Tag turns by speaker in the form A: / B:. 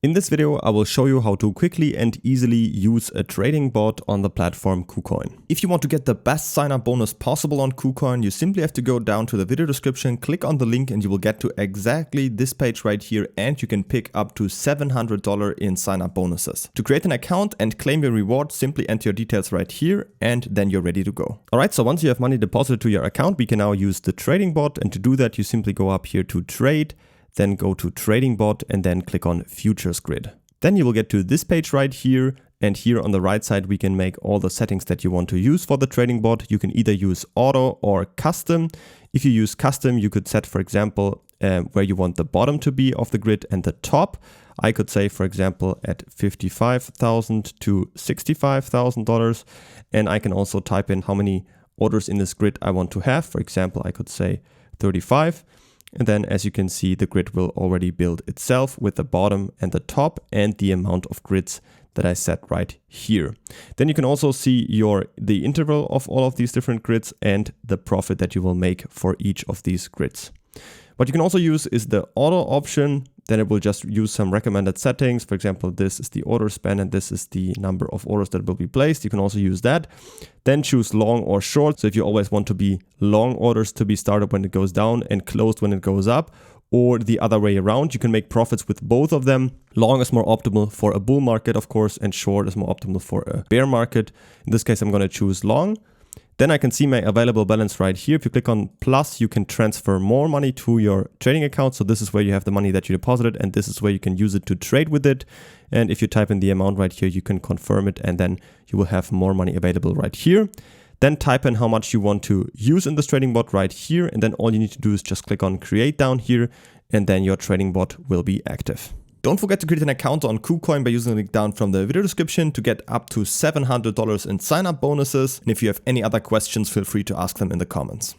A: In this video, I will show you how to quickly and easily use a trading bot on the platform KuCoin. If you want to get the best sign-up bonus possible on KuCoin, you simply have to go down to the video description, click on the link, and you will get to exactly this page right here, and you can pick up to $700 in sign-up bonuses. To create an account and claim your reward, simply enter your details right here, and then you're ready to go. Alright, so once you have money deposited to your account, we can now use the trading bot, and to do that, you simply go up here to Trade, then go to Trading Bot and then click on Futures Grid. Then you will get to this page right here, and here on the right side we can make all the settings that you want to use for the trading bot. You can either use auto or custom. If you use custom, you could set, for example, where you want the bottom to be of the grid and the top. I could say, for example, at $55,000 to $65,000, and I can also type in how many orders in this grid I want to have. For example, I could say 35. And then, as you can see, the grid will already build itself with the bottom and the top and the amount of grids that I set right here. Then you can also see the interval of all of these different grids and the profit that you will make for each of these grids. What you can also use is the auto option. Then it will just use some recommended settings. For example, this is the order span and this is the number of orders that will be placed. You can also use that. Then choose long or short. So if you always want to be long orders to be started when it goes down and closed when it goes up, or the other way around, you can make profits with both of them. Long is more optimal for a bull market, of course, and short is more optimal for a bear market. In this case, I'm going to choose long. Then I can see my available balance right here. If you click on plus, you can transfer more money to your trading account. So this is where you have the money that you deposited, and this is where you can use it to trade with it. And if you type in the amount right here, you can confirm it, and then you will have more money available right here. Then type in how much you want to use in this trading bot right here. And then all you need to do is just click on create down here, and then your trading bot will be active. Don't forget to create an account on KuCoin by using the link down from the video description to get up to $700 in sign-up bonuses. And if you have any other questions, feel free to ask them in the comments.